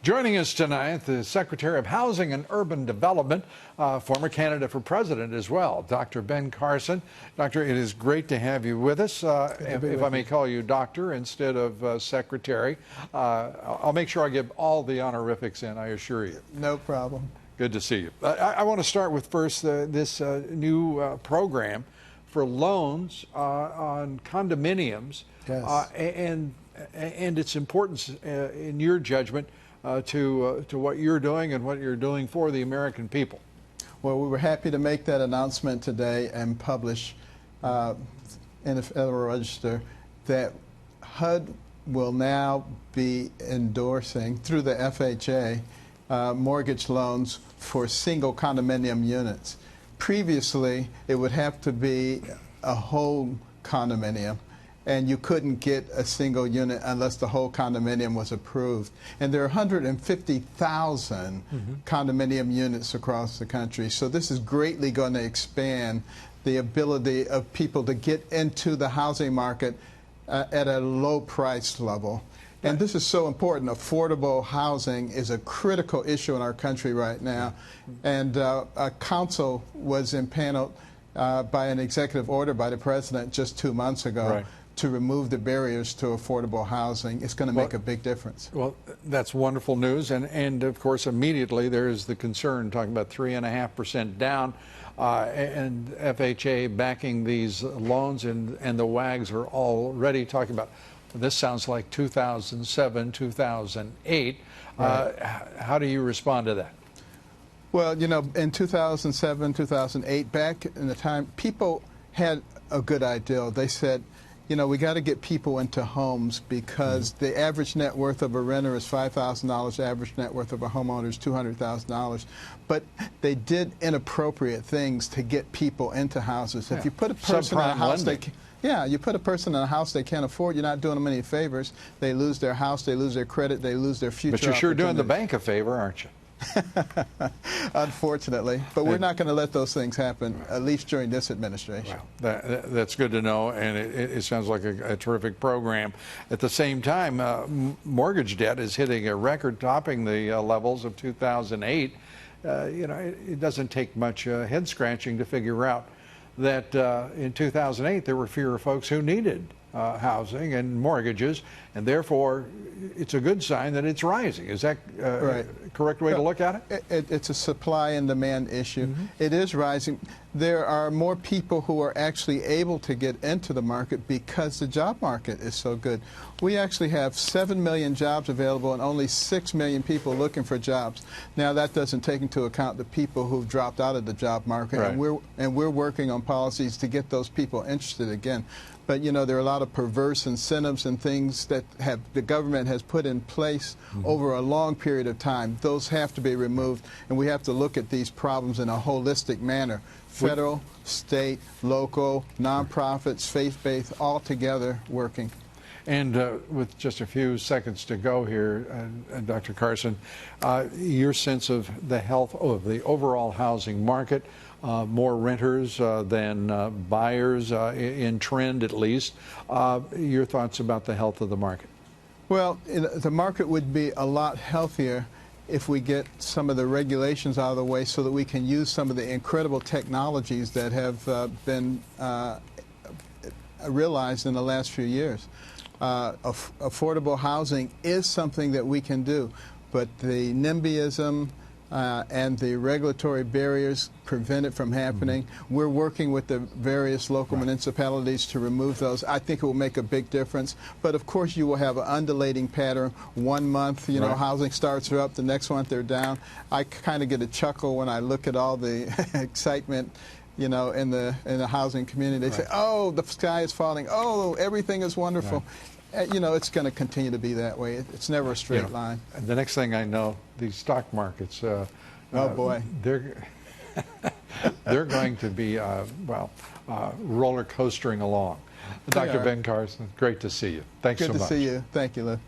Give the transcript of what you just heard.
Joining us tonight, the Secretary of Housing and Urban Development, former candidate for president as well, Dr. Ben Carson. Doctor, it is great to have you with us. If I may call you doctor instead of secretary, I'll make sure I get all the honorifics in, I assure you. No problem. Good to see you. I want to start with first this new program for loans on condominiums, Yes. And its importance in your judgment to what you're doing and what you're doing for the American people. Well, we were happy to make that announcement today and publish in the Federal Register that HUD will now be endorsing through the FHA mortgage loans for single condominium units. Previously, it would have to be a whole condominium, and you couldn't get a single unit unless the whole condominium was approved. And there are 150,000 condominium units across the country. So this is greatly going to expand the ability of people to get into the housing market at a low price level. And this is so important. Affordable housing is a critical issue in our country right now. And a council was impaneled by an executive order by the president just 2 months ago. Right. To remove the barriers to affordable housing. It's going to make a big difference. Well, that's wonderful news. And of course, immediately there's the concern, talking about 3.5% down, and FHA backing these loans, and the WAGs are already talking about, this sounds like 2007, 2008. Right. How do you respond to that? Well, you know, in 2007, 2008, back in the time, people had a good idea. They said, you know, we got to get people into homes because the average net worth of a renter is $5,000. The average net worth of a homeowner is $200,000. But they did inappropriate things to get people into houses. If you put a person in a house you put a person in a house they can't afford, you're not doing them any favors. They lose their house, they lose their credit, they lose their future. But you're sure doing the bank a favor, aren't you? Unfortunately, but we're not going to let those things happen, at least during this administration. Well, that's good to know, and it sounds like a terrific program. At the same time, mortgage debt is hitting a record, topping the levels of 2008. You know, it doesn't take much head scratching to figure out that in 2008 there were fewer folks who needed housing and mortgages, and therefore it's a good sign that it's rising. Is that right? Correct way to look at it? It's a supply and demand issue. It is rising. There are more people who are actually able to get into the market because the job market is so good. We actually have 7 million jobs available and only 6 million people looking for jobs. Now that doesn't take into account the people who've dropped out of the job market, right. and we're working on policies to get those people interested again. But you know, there are a lot of perverse incentives and things that the government has put in place over a long period of time. Those have to be removed, and we have to look at these problems in a holistic manner. Federal, state, local, nonprofits, faith-based, all together working. And with just a few seconds to go here, Dr. Carson, your sense of the health of the overall housing market, more renters than buyers in trend at least. Your thoughts about the health of the market? Well, the market would be a lot healthier if we get some of the regulations out of the way so that we can use some of the incredible technologies that have been realized in the last few years. Affordable housing is something that we can do, but the NIMBYism and the regulatory barriers prevent it from happening. We're working with the various local municipalities to remove those. I think it will make a big difference. But of course, you will have an undulating pattern. 1 month, you know, housing starts are up. The next month, they're down. I kind of get a chuckle when I look at all the excitement, you know, in the housing community. They say, "Oh, the sky is falling. Oh, everything is wonderful." You know, it's going to continue to be that way. It's never a straight line. And the next thing I know, these stock markets, oh boy, they're going to be roller coastering along. Dr. Ben Carson, great to see you. Thanks so much. Good to see you. Thank you, Lou.